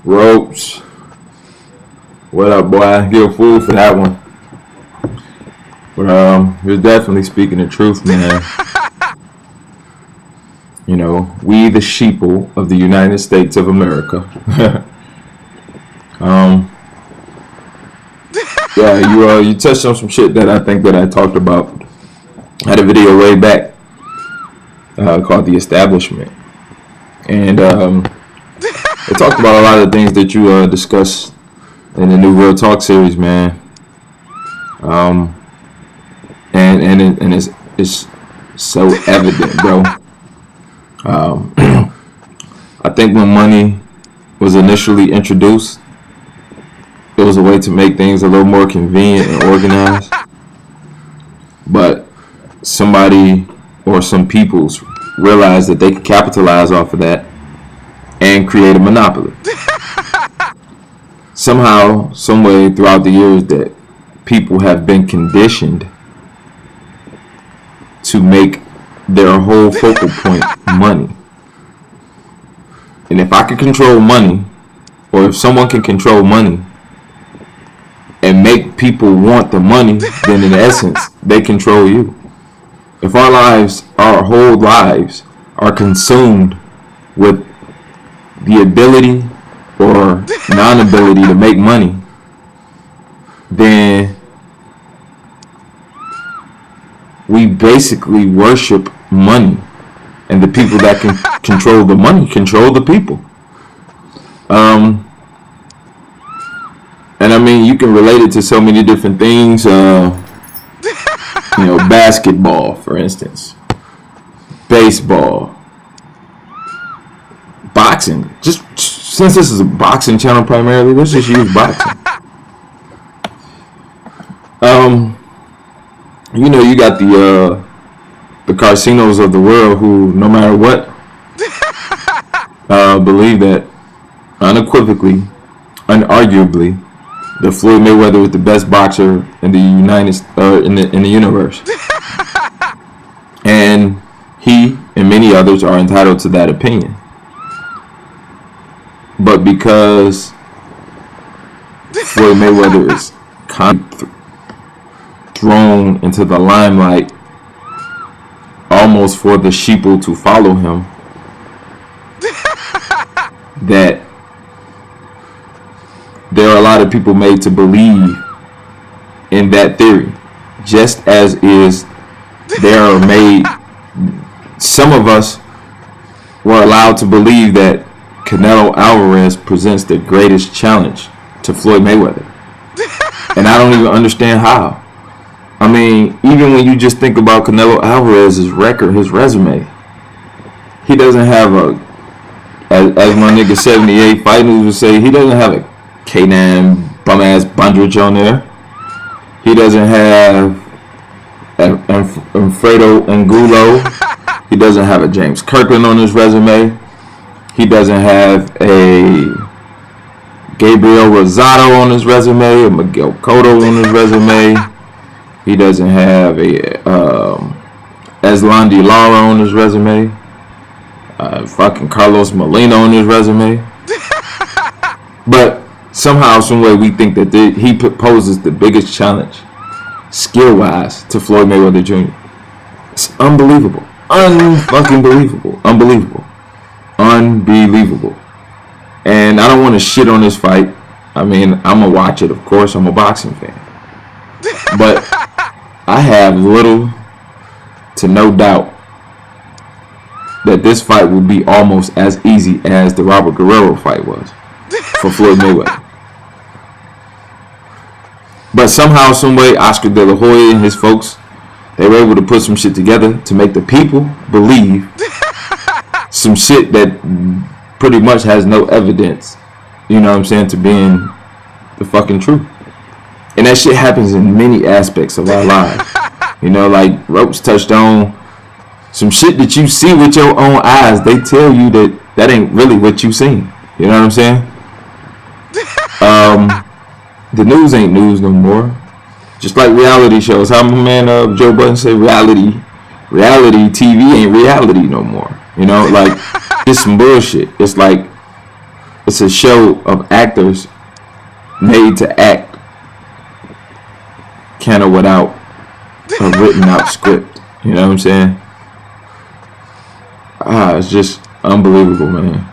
Ropes. What up, boy? Give a fool for that one. But you're definitely speaking the truth, man. You know, we the sheeple of the United States of America. Yeah, you touched on some shit that I think that I talked about. I had a video way back called The Establishment. And it talked about a lot of things that you discussed in the New Real Talk series, man. And it's so evident, bro. I think when money was initially introduced, it was a way to make things a little more convenient and organized. But somebody or some peoples realized that they could capitalize off of that and create a monopoly. Somehow, some way throughout the years that people have been conditioned to make their whole focal point money. And if I can control money, or if someone can control money and make people want the money, then in essence, they control you. If our whole lives are consumed with the ability or non-ability to make money, then we basically worship money. And the people that can control the money control the people. And I mean, you can relate it to so many different things. Basketball, for instance, baseball, boxing. Just since this is a boxing channel primarily, let's just use boxing. You got the casinos of the world who, no matter what, believe that unequivocally, unarguably, that Floyd Mayweather is the best boxer in the in the universe, and he and many others are entitled to that opinion. But because Floyd Mayweather is thrown into the limelight almost for the sheeple to follow him, that there are a lot of people made to believe in that theory, just as is there are made, some of us were allowed to believe that Canelo Alvarez presents the greatest challenge to Floyd Mayweather. And I don't even understand how. I mean, even when you just think about Canelo Alvarez's record, his resume, he doesn't have as my nigga 78 Fighting would say, he doesn't have a K9 bum ass Bundrich on there. He doesn't have Alfredo Angulo. He doesn't have a James Kirkland on his resume. He doesn't have a Gabriel Rosado on his resume, a Miguel Cotto on his resume. He doesn't have a Eslandi Lara on his resume. Fucking Carlos Molina on his resume. But somehow, some way, we think that he poses the biggest challenge, skill-wise, to Floyd Mayweather Jr. It's unbelievable. Unfucking believable. Unbelievable. Unbelievable. And I don't want to shit on this fight. I mean, I'm going to watch it, of course. I'm a boxing fan. But I have little to no doubt that this fight will be almost as easy as the Robert Guerrero fight was for Floyd Mayweather. But somehow, some way, Oscar De La Hoya and his folks, they were able to put some shit together to make the people believe some shit that pretty much has no evidence, you know what I'm saying, to being the fucking truth. And that shit happens in many aspects of our lives. You know, like Ropes touched on some shit that you see with your own eyes. They tell you that ain't really what you seen. You know what I'm saying? The news ain't news no more. Just like reality shows. How my man Joe Budden say reality TV ain't reality no more. You know, like it's some bullshit. It's like it's a show of actors made to act, kind of without a written out script. You know what I'm saying? It's just unbelievable, man.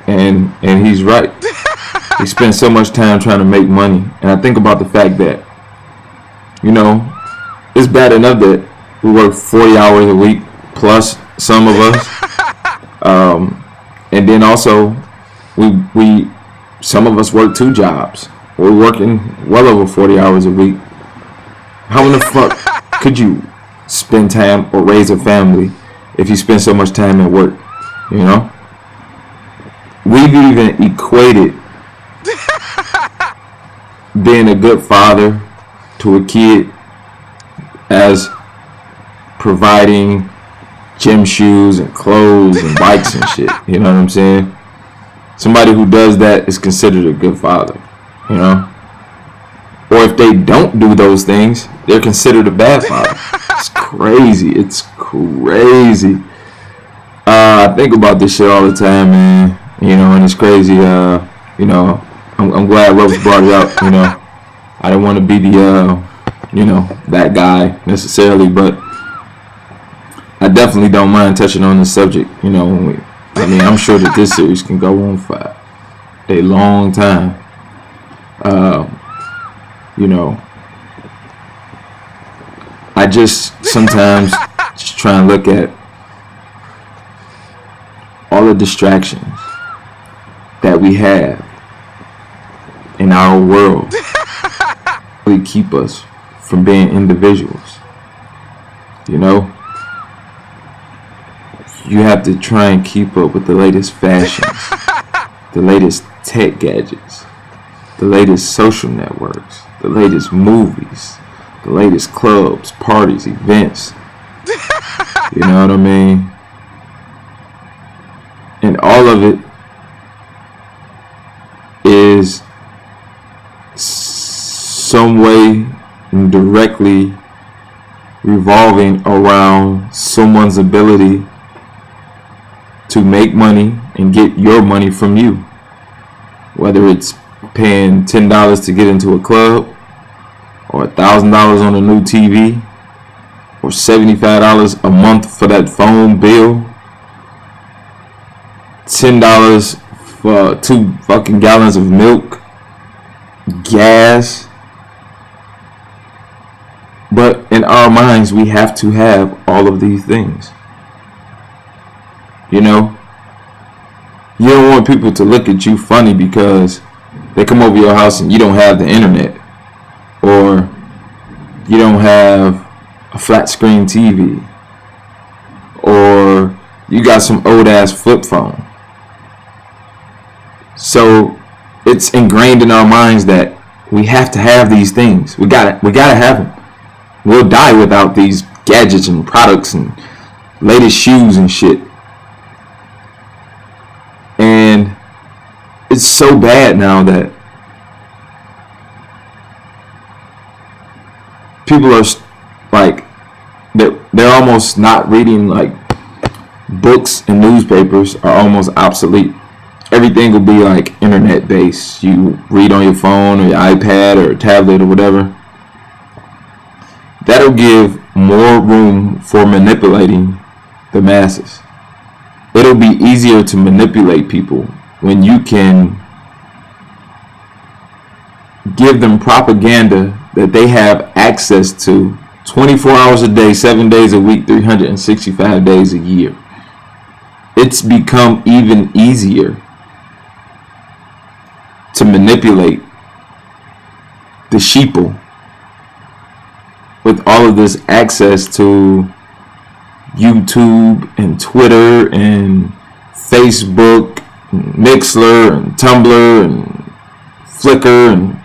And he's right. He spends so much time trying to make money, and I think about the fact that, you know, it's bad enough that we work 40 hours a week plus, some of us, and then also we some of us work 2 jobs. We're working well over 40 hours a week. How in the fuck could you spend time or raise a family if you spend so much time at work? You know, we've even equated being a good father to a kid as providing gym shoes and clothes and bikes and shit. You know what I'm saying? Somebody who does that is considered a good father, you know? Or if they don't do those things, they're considered a bad father. It's crazy. It's crazy. I think about this shit all the time, man. You know, and it's crazy. You know, I'm glad Rose brought it up. You know, I don't want to be the, you know, that guy necessarily, but I definitely don't mind touching on this subject. You know, I mean, I'm sure that this series can go on for a long time. You know, I just sometimes just try and look at all the distractions that we have in our world really keep us from being individuals. You know, you have to try and keep up with the latest fashions, the latest tech gadgets, the latest social networks, the latest movies, the latest clubs, parties, events. You know what I mean? And all of it is some way directly revolving around someone's ability to make money and get your money from you. Whether it's paying $10 to get into a club, or $1,000 on a new TV, or $75 a month for that phone bill, $10 for 2 fucking gallons of milk, gas. But in our minds, we have to have all of these things. You know, you don't want people to look at you funny because they come over your house and you don't have the internet, or you don't have a flat screen TV, or you got some old ass flip phone. So it's ingrained in our minds that we have to have these things. We gotta have them. We'll die without these gadgets and products and latest shoes and shit. And it's so bad now that people are like, they're almost not reading, like, books and newspapers are almost obsolete. Everything will be like internet based. You read on your phone or your iPad or tablet or whatever. That'll give more room for manipulating the masses. It'll be easier to manipulate people when you can give them propaganda that they have access to 24 hours a day, 7 days a week, 365 days a year. It's become even easier to manipulate the sheeple with all of this access to YouTube and Twitter and Facebook and Mixler and Tumblr and Flickr,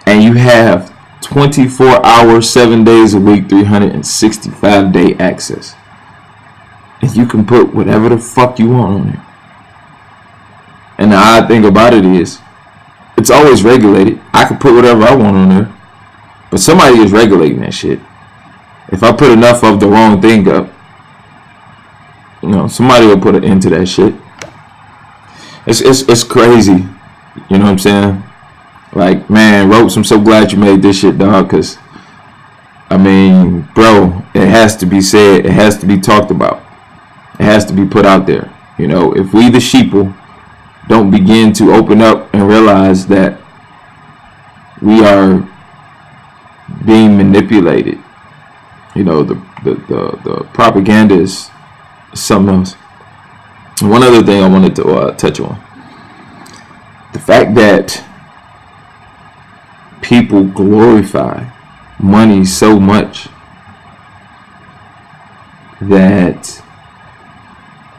and you have 24 hours, 7 days a week, 365 day access. And you can put whatever the fuck you want on there. And the odd thing about it is, it's always regulated. I can put whatever I want on there, but somebody is regulating that shit. If I put enough of the wrong thing up, you know, somebody will put an end to that shit. It's crazy. You know what I'm saying? Like, man, Ropes, I'm so glad you made this shit, dog, because, I mean, bro, it has to be said. It has to be talked about. It has to be put out there. You know, if we the sheeple don't begin to open up and realize that we are being manipulated, you know, the propaganda is something else. One other thing I wanted to touch on. The fact that people glorify money so much that,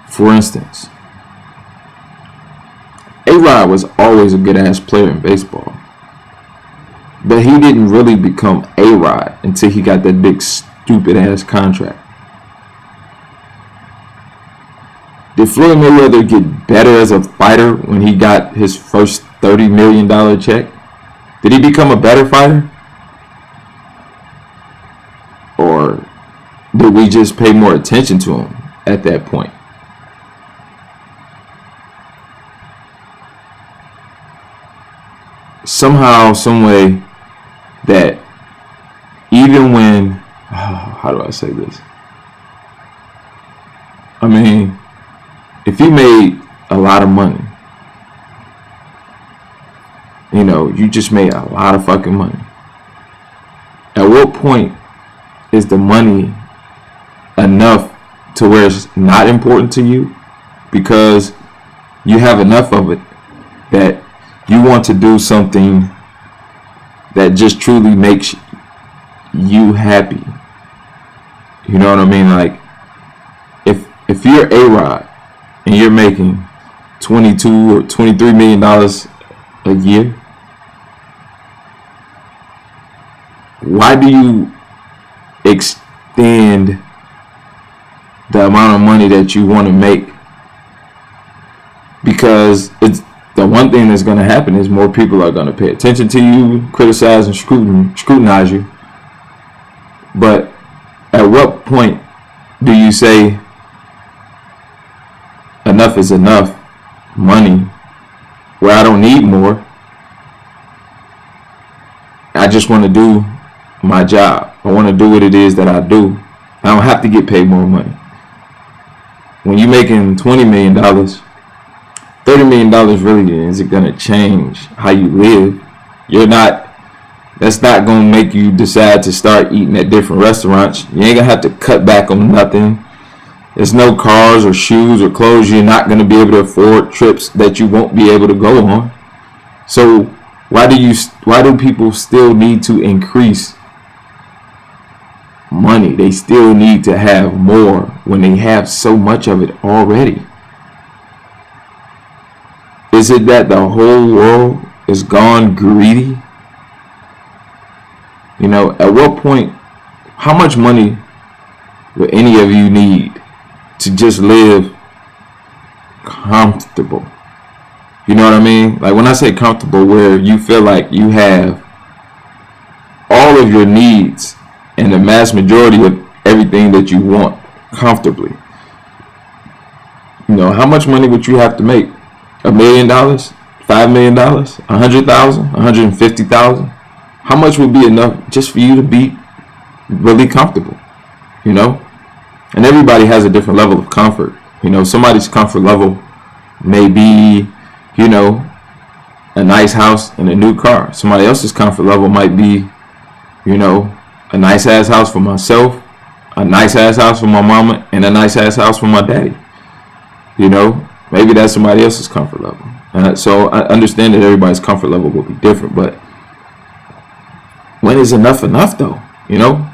for instance, A-Rod was always a good ass player in baseball, but he didn't really become A-Rod until he got that big stupid ass contract. Did Floyd Mayweather get better as a fighter when he got his first $30 million check? Did he become a better fighter? Or did we just pay more attention to him at that point? Somehow, some way, that even when, how do I say this? I mean, if you made a lot of money, you know, you just made a lot of fucking money. At what point is the money enough to where it's not important to you because you have enough of it that you want to do something that just truly makes you happy? You know what I mean? Like, if you're A-Rod and you're making $22 or $23 million a year, why do you extend the amount of money that you want to make? Because it's the one thing that's going to happen is more people are going to pay attention to you, criticize and scrutinize you. But at what point do you say enough is enough money, where I don't need more? I just want to do my job. I want to do what it is that I do. I don't have to get paid more money. When you're making $20 million, $30 million really isn't going to change how you live. That's not going to make you decide to start eating at different restaurants. You ain't going to have to cut back on nothing. There's no cars or shoes or clothes you're not going to be able to afford, trips that you won't be able to go on. So why do people still need to increase money? They still need to have more when they have so much of it already. Is it that the whole world is gone greedy? You know, at what point, how much money would any of you need to just live comfortable? You know what I mean? Like, when I say comfortable, where you feel like you have all of your needs and the mass majority of everything that you want comfortably. You know, how much money would you have to make? $1 million? $5 million? 100,000? 150,000? How much would be enough just for you to be really comfortable? You know? And everybody has a different level of comfort. You know, somebody's comfort level may be, you know, a nice house and a new car. Somebody else's comfort level might be, you know, a nice ass house for myself, a nice ass house for my mama, and a nice ass house for my daddy. You know, maybe that's somebody else's comfort level. And so I understand that everybody's comfort level will be different, but when is enough though? You know?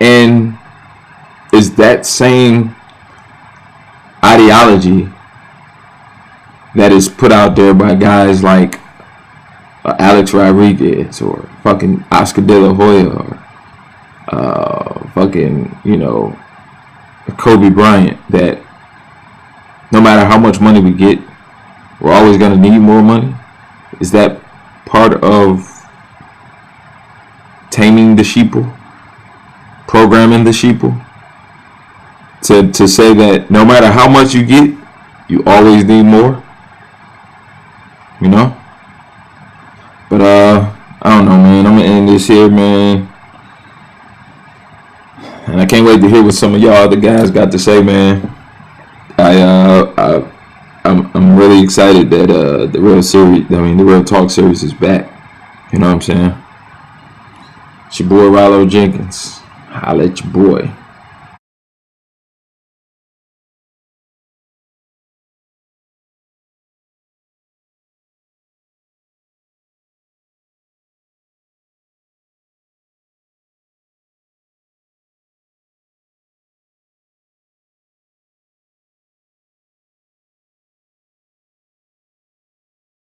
And is that same ideology that is put out there by guys like Alex Rodriguez or fucking Oscar De La Hoya or fucking, you know, Kobe Bryant, that no matter how much money we get, we're always going to need more money? Is that part of taming the sheeple, programming the sheeple, to say that no matter how much you get, You always need more, you know. But I don't know, man. I'm gonna end this here, man. And I can't wait to hear what some of y'all other guys got to say, man. I'm really excited that the Real Talk series is back. You know what I'm saying? It's your boy Rollo Jenkins. Holla at your boy.